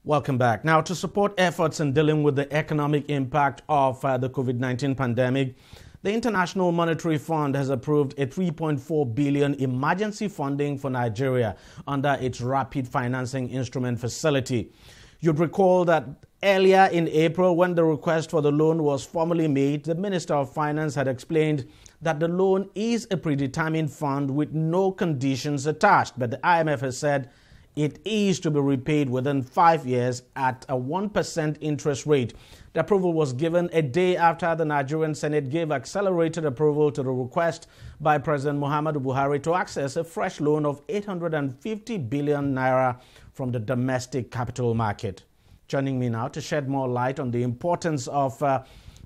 Welcome back. Now, to support efforts in dealing with the economic impact of the COVID-19 pandemic, the International Monetary Fund has approved a $3.4 billion emergency funding for Nigeria under its Rapid Financing Instrument facility. You'd recall that earlier in April, when the request for the loan was formally made, the Minister of Finance had explained that the loan is a predetermined fund with no conditions attached. But the IMF has said it is to be repaid within 5 years at a 1% interest rate. The approval was given a day after the Nigerian Senate gave accelerated approval to the request by President Muhammadu Buhari to access a fresh loan of 850 billion naira from the domestic capital market. Joining me now to shed more light on the importance of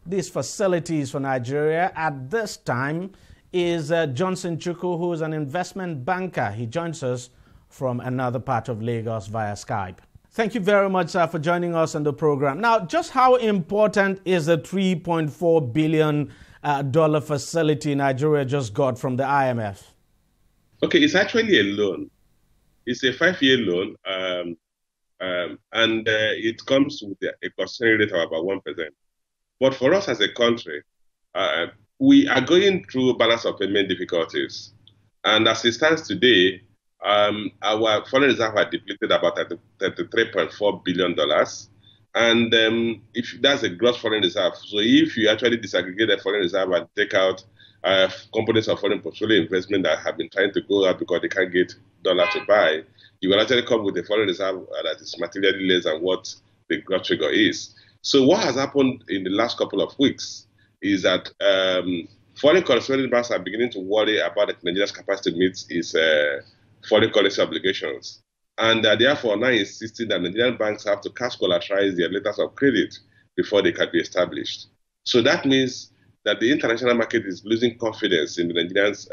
these facilities for Nigeria at this time is Johnson Chukwu, who is an investment banker. He joins us from another part of Lagos via Skype. Thank you very much for joining us on the program. Now, just how important is the $3.4 billion facility Nigeria just got from the IMF? Okay, it's actually a loan. It's a 5-year loan, and it comes with a concession rate of about 1%. But for us as a country, we are going through balance of payment difficulties. And as it stands today, our foreign reserve are depleted about $33.4 billion. And if that's a gross foreign reserve, so if you actually disaggregate the foreign reserve and take out components of foreign portfolio investment that have been trying to go out because they can't get dollar to buy, you will actually come with a foreign reserve that is materially less than what the gross figure is. So what has happened in the last couple of weeks is that foreign correspondent banks are beginning to worry about Nigeria's capacity to meet its foreign currency obligations. And therefore now insisting that Nigerian banks have to cash collateralize their letters of credit before they can be established. So that means that the international market is losing confidence in the Nigerians'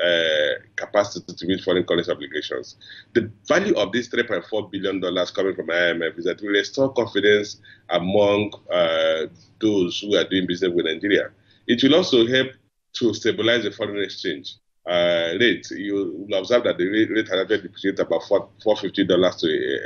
capacity to meet foreign currency obligations. The value of this $3.4 billion coming from IMF is that it will restore confidence among those who are doing business with Nigeria. It will also help to stabilize the foreign exchange rate. You will observe that the rate has actually depreciated about $450 to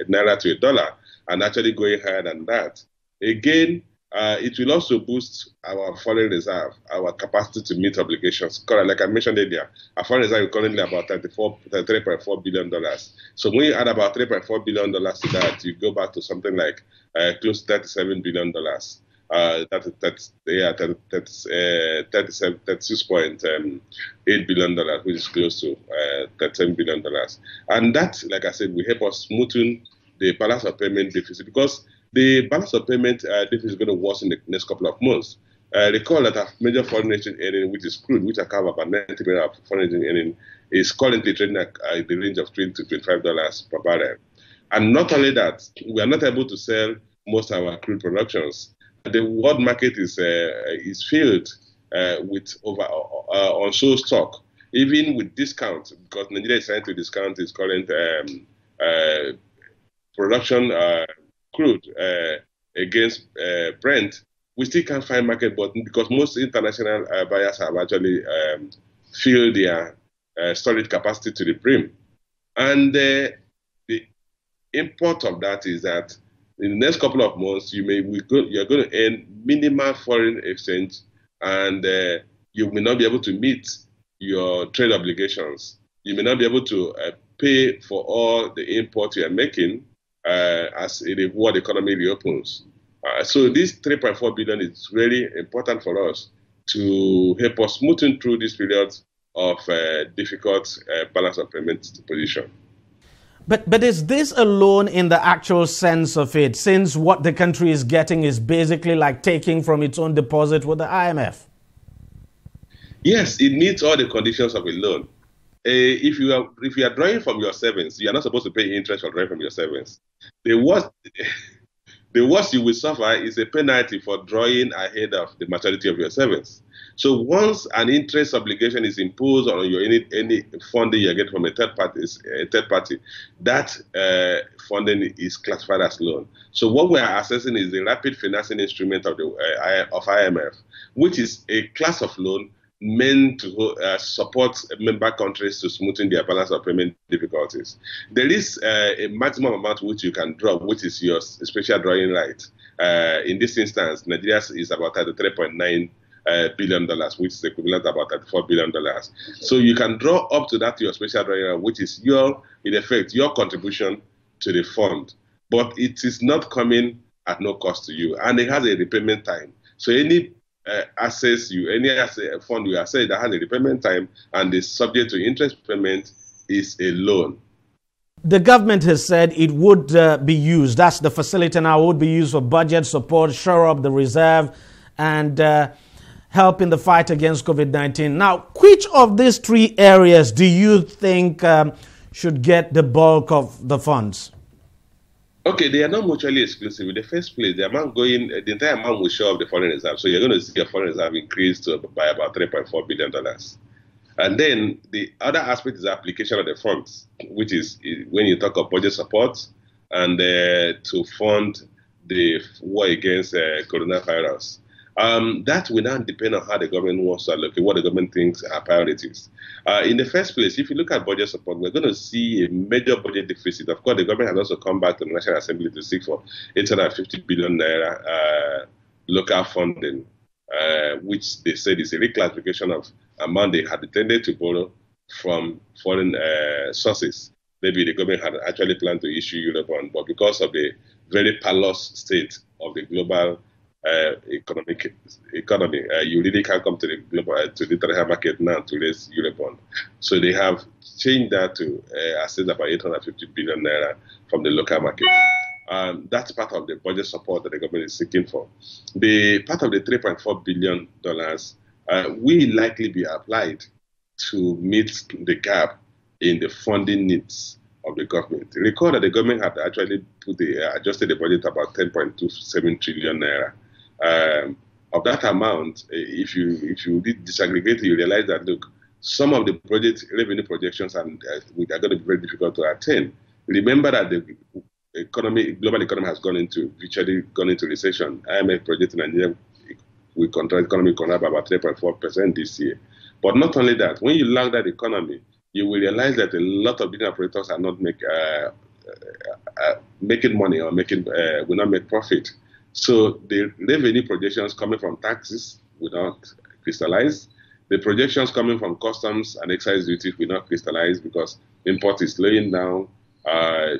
naira to a dollar, and actually going higher than that. Again, it will also boost our foreign reserve, our capacity to meet obligations. Like I mentioned earlier, our foreign reserve is currently about $33.4 billion. So when you add about $3.4 billion to that, you go back to something like close to $37 billion. That's $36.8 billion, which is close to $13 billion. And that, like I said, will help us smoothen the balance of payment deficit, because the balance of payment deficit is going to worsen in the next couple of months. Recall that our major foreign exchange earning, which is crude, which accounts about 90% of foreign exchange earning, is currently trading at the range of $20 to $25 per barrel. And not only that, we are not able to sell most of our crude productions. The world market is filled with unsold stock, even with discounts, because Nigeria is trying to discount its current production crude against Brent. We still can't find market, but because most international buyers have actually filled their storage capacity to the brim. And the import of that is that in the next couple of months, you're going to earn minimal foreign exchange, and you may not be able to meet your trade obligations. You may not be able to pay for all the imports you are making as the world economy reopens. So this $3.4 billion is really important for us to help us smoothen through this period of difficult balance of payment position. But is this a loan in the actual sense of it, since what the country is getting is basically like taking from its own deposit with the IMF? Yes, it meets all the conditions of a loan. If you are drawing from your savings, you are not supposed to pay interest for drawing from your savings. The worst you will suffer is a penalty for drawing ahead of the maturity of your savings. So once an interest obligation is imposed on your any funding you get from a third party, that funding is classified as loan. So what we are assessing is the rapid financing instrument of IMF, which is a class of loan meant to support member countries to smoothen their balance of payment difficulties. There is a maximum amount which you can draw, which is your special drawing right. In this instance, Nigeria is about $33.9 billion, which is equivalent to about $34 billion. So you can draw up to that your special drawing right, which is in effect, your contribution to the fund. But it is not coming at no cost to you, and it has a repayment time. So any fund you access that has a repayment time and is subject to interest payment is a loan. The government has said it would be used, that's the facility now, would be used for budget support, shore up the reserve, and help in the fight against COVID-19. Now, which of these three areas do you think should get the bulk of the funds? Okay, they are not mutually exclusive. In the first place, the entire amount will show up the foreign reserve. So you're going to see your foreign reserve increase by about $3.4 billion. And then the other aspect is the application of the funds, which is when you talk of budget support and to fund the war against coronavirus. That will now depend on how the government wants to allocate, what the government thinks are priorities. In the first place, if you look at budget support, we're going to see a major budget deficit. Of course, the government has also come back to the National Assembly to seek for 850 billion naira local funding, which they said is a reclassification of amount they had intended to borrow from foreign sources. Maybe the government had actually planned to issue Eurobond, but because of the very perilous state of the global economy, you really can't come to the international market now to raise Eurobond. So they have changed that to access about 850 billion naira from the local market. That's part of the budget support that the government is seeking for. The part of the $3.4 billion will likely be applied to meet the gap in the funding needs of the government. Recall that the government had actually adjusted the budget about 10.27 trillion naira. Of that amount, if you disaggregate, you realize that, look, some of the project revenue projections are going to be very difficult to attain. Remember that the global economy has virtually gone into recession. IMF projecting Nigeria will contract economy by about 3.4% this year. But not only that, when you look at the economy, you will realize that a lot of business operators are not making money or will not make profit. So the revenue projections coming from taxes will not crystallize. The projections coming from customs and excise duty will not crystallize because import is slowing down.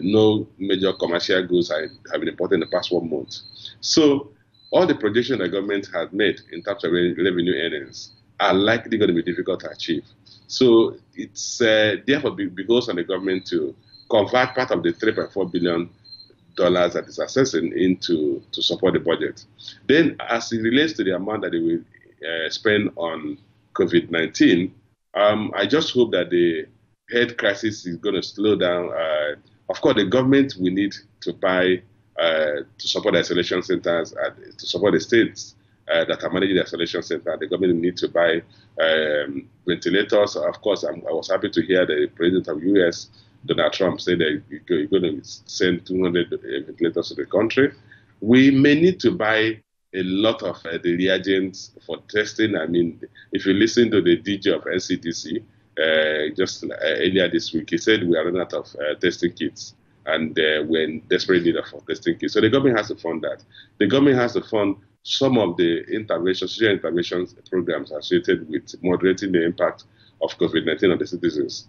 No major commercial goods have been imported in the past 1 month. So all the projections the government has made in terms of revenue earnings are likely going to be difficult to achieve. So it's therefore because on the government to convert part of the $3.4 billion that is assessing to support the budget. Then as it relates to the amount that they will spend on COVID-19, I just hope that the health crisis is going to slow down. Of course, the government will need to buy to support the isolation centers, to support the states that are managing the isolation center. The government will need to buy ventilators. Of course, I was happy to hear the president of the U.S., Donald Trump, said that you're going to send 200 ventilators to the country. We may need to buy a lot of the reagents for testing. I mean, if you listen to the DEJI of NCDC just earlier this week, he said we are running out of testing kits and we're in desperate need of testing kits. So the government has to fund that. The government has to fund some of the social interventions programs associated with moderating the impact of COVID-19 on the citizens.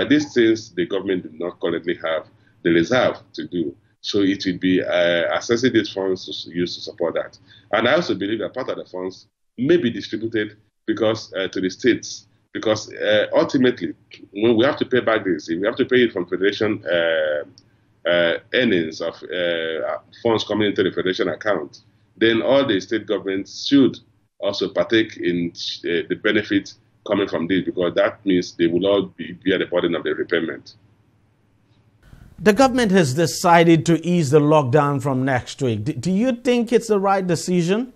These things the government do not currently have the reserve to do. So it will be assessing these funds to use to support that. And I also believe that part of the funds may be distributed because to the states, because ultimately, when we have to pay back this, if we have to pay it from federation earnings of funds coming into the federation account, then all the state governments should also partake in the benefit coming from this, because that means they will all bear the burden of the repayment. The government has decided to ease the lockdown from next week. Do you think it's the right decision?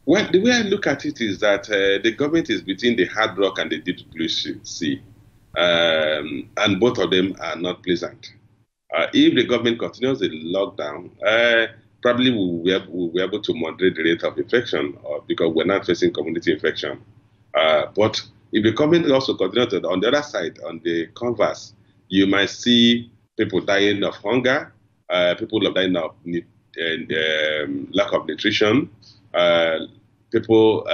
Well, the way I look at it is that the government is between the hard rock and the deep blue sea, and both of them are not pleasant. If the government continues the lockdown, probably we'll be able to moderate the rate of infection because we're not facing community infection. But if the government also continues to, on the other side, on the converse, you might see people dying of hunger, people dying of lack of nutrition, people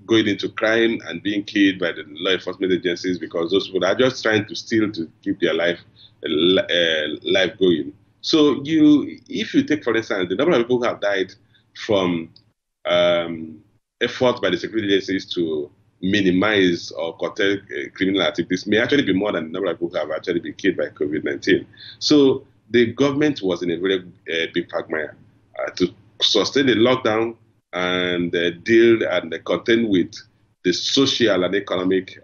going into crime and being killed by the law enforcement agencies because those people are just trying to steal to keep their life going. So if you take, for instance, the number of people who have died from efforts by the security agencies to minimize or curtail criminal activities may actually be more than the number of people who have actually been killed by COVID-19. So the government was in a very big quagmire to sustain the lockdown and deal and contend with the social and economic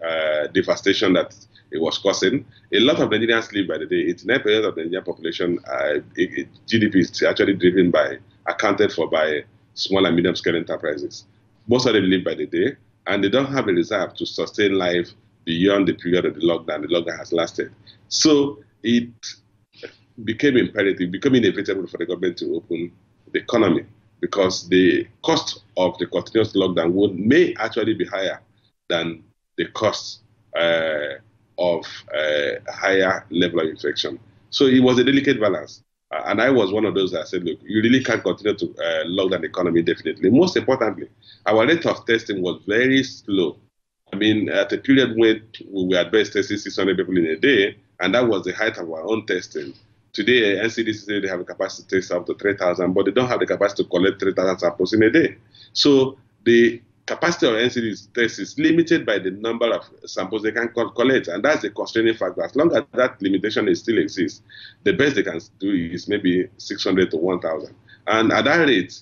devastation that it was causing. A lot of Nigerians live by the day. 89% of the Nigerian population GDP is actually accounted for by small and medium scale enterprises. Most of them live by the day, and they don't have a reserve to sustain life beyond the period of the lockdown. The lockdown has lasted. So it became imperative, became inevitable for the government to open the economy because the cost of the continuous lockdown may actually be higher than the cost of a higher level of infection. So it was a delicate balance. And I was one of those that said, look, you really can't continue to lock down the economy indefinitely. Most importantly, our rate of testing was very slow. I mean, at a period when we were at best testing 600 people in a day, and that was the height of our own testing. Today, NCDC say they have a capacity to test up to 3,000, but they don't have the capacity to collect 3,000 samples in a day. So the capacity of NCDC test is limited by the number of samples they can collect, and that's the constraining factor. As long as that limitation still exists, the best they can do is maybe 600 to 1,000. And at that rate,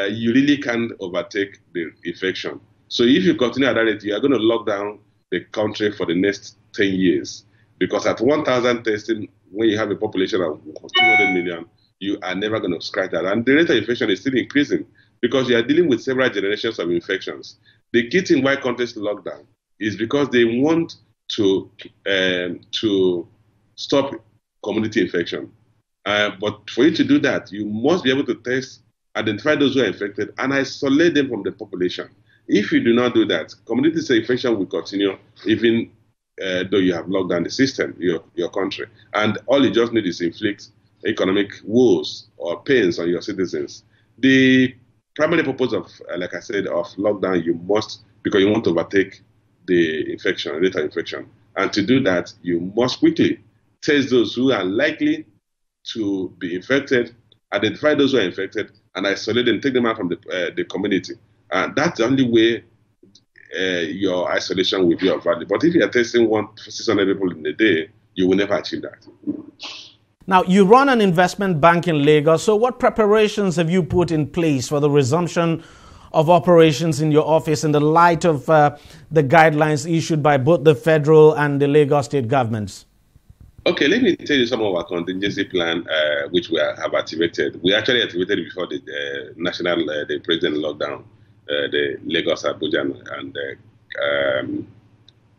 you really can't overtake the infection. So if you continue at that rate, you are going to lock down the country for the next 10 years. Because at 1,000 testing, when you have a population of 200 million, you are never going to scratch that. And the rate of infection is still increasing because you are dealing with several generations of infections. The key thing why countries lock down is because they want to stop community infection. But for you to do that, you must be able to test, identify those who are infected, and isolate them from the population. If you do not do that, community infection will continue even though you have locked down the system, your country. And all you just need is inflict economic woes or pains on your citizens. The primary purpose of, like I said, of lockdown, you must, because you want to overtake the infection, rate of infection. And to do that, you must quickly test those who are likely to be infected, identify those who are infected, and isolate them, take them out from the community. That's the only way your isolation will be of value. But if you are testing 600 people in a day, you will never achieve that. Now, you run an investment bank in Lagos. So what preparations have you put in place for the resumption of operations in your office in the light of the guidelines issued by both the federal and the Lagos state governments? Okay, let me tell you some of our contingency plan, which we have activated. We actually activated before the the president lockdown. The Lagos, Abuja,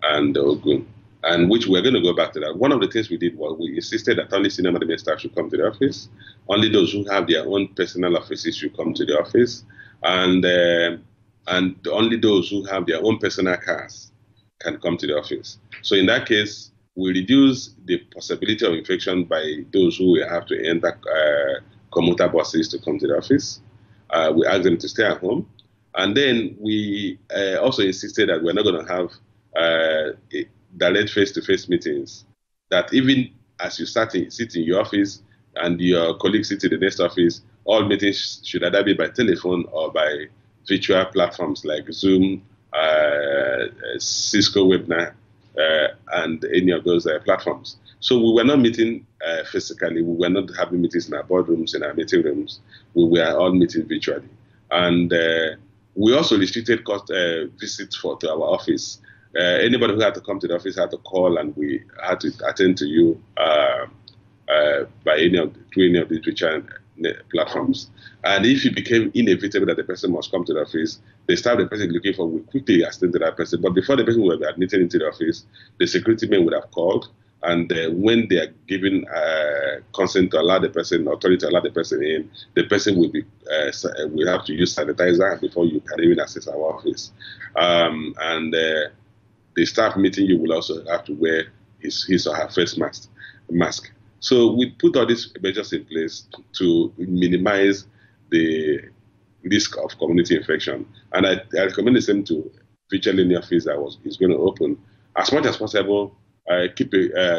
and Ogun, and which we're going to go back to that. One of the things we did was we insisted that only senior management staff should come to the office. Only those who have their own personal offices should come to the office, and only those who have their own personal cars can come to the office. So in that case, we reduce the possibility of infection by those who have to enter commuter buses to come to the office. We ask them to stay at home. And then we also insisted that we're not going to have direct face-to-face meetings, that even as you sit in your office and your colleagues sit in the next office, all meetings should either be by telephone or by virtual platforms like Zoom, Cisco Webinar, and any of those platforms. So we were not meeting physically. We were not having meetings in our boardrooms, in our meeting rooms. We were all meeting virtually. And we also restricted visits to our office. Anybody who had to come to the office had to call, and we had to attend to you through any of these virtual platforms. And if it became inevitable that the person must come to the office, the staff the person is looking for will quickly attend to that person. But before the person would have admitted into the office, the security men would have called, And when they are given consent to allow the person, authority to allow the person in, the person will have to use sanitizer before you can even access our office. And the staff meeting, you will also have to wear his or her face mask. So we put all these measures in place to minimize the risk of community infection. And I recommend the same to future linear office that is going to open. As much as possible, keep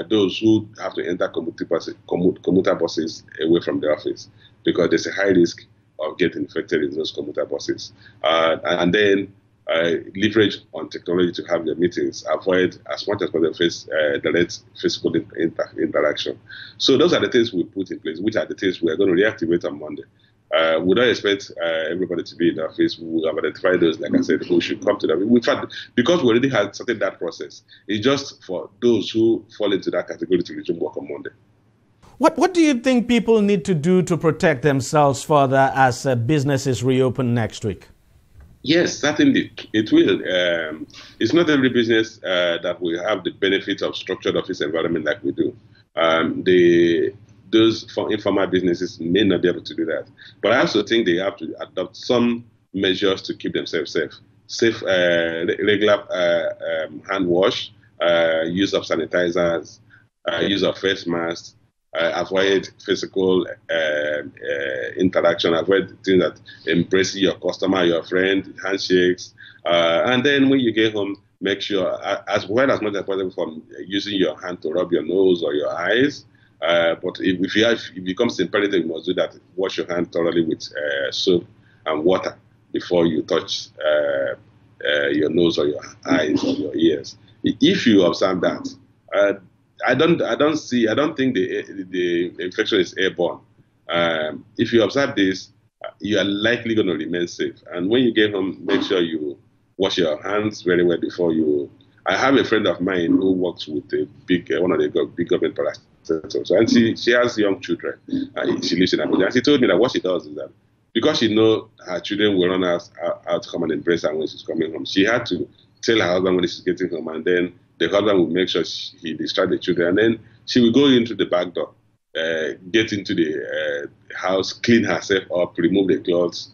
those who have to enter commuter buses away from the office, because there's a high risk of getting infected in those commuter buses. And then leverage on technology to have your meetings. Avoid as much as possible direct physical interaction. So those are the things we put in place, which are the things we are going to reactivate on Monday. We don't expect everybody to be in the office. We have identified those, like I said, who should come to the office. In fact, because we already had started that process, it's just for those who fall into that category to resume work on Monday. What do you think people need to do to protect themselves further as businesses reopen next week? Yes, certainly it will. It's not every business that will have the benefit of structured office environment like we do. Those informal businesses may not be able to do that. But I also think they have to adopt some measures to keep themselves safe. Regular hand wash, use of sanitizers, use of face masks, avoid physical interaction, avoid things that embracing your customer, your friend, handshakes. And then when you get home, make sure, as much as possible, from using your hand to rub your nose or your eyes. But if it becomes imperative, you must do that. Wash your hand thoroughly with soap and water before you touch your nose or your eyes or your ears. If you observe that, I don't think the infection is airborne. If you observe this, you are likely going to remain safe. And when you get home, make sure you wash your hands very well before you. I have a friend of mine who works with one of the big government parastatals, and she has young children. She lives in Abuja, and she told me that what she does is that because she knows her children will run out to come and embrace her when she's coming home, she had to tell her husband when she's getting home, and then the husband will make sure he distracts the children, and then she will go into the back door, get into the house, clean herself up, remove the clothes,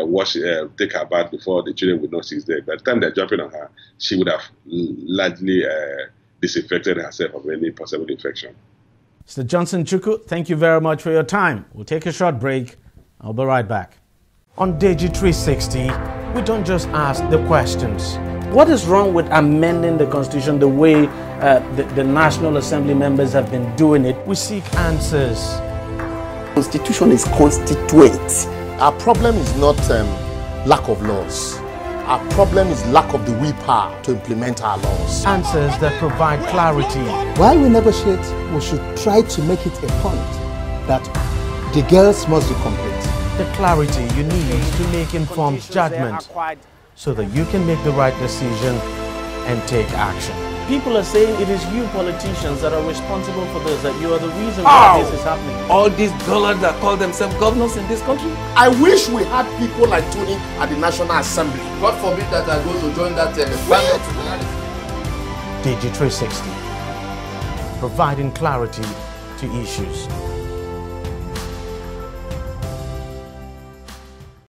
wash, take her bath before the children would know she's there. By the time they're jumping on her, she would have largely disinfected herself of any possible infection. Mr. Johnson Chukwu, thank you very much for your time. We'll take a short break. I'll be right back. On DEJI 360, we don't just ask the questions. What is wrong with amending the Constitution the way the National Assembly members have been doing it? We seek answers. The Constitution is constituent. Our problem is not lack of laws. Our problem is lack of the willpower to implement our laws. Answers that provide clarity. While we negotiate, we should try to make it a point that the girls must be complete. The clarity you need to make informed judgment so that you can make the right decision and take action. People are saying it is you politicians that are responsible for this, that you are the reason why this is happening. All these dollars that call themselves governors in this country. I wish we had people like Tony at the National Assembly. God forbid that I go to join that DEJI 360, providing clarity to issues.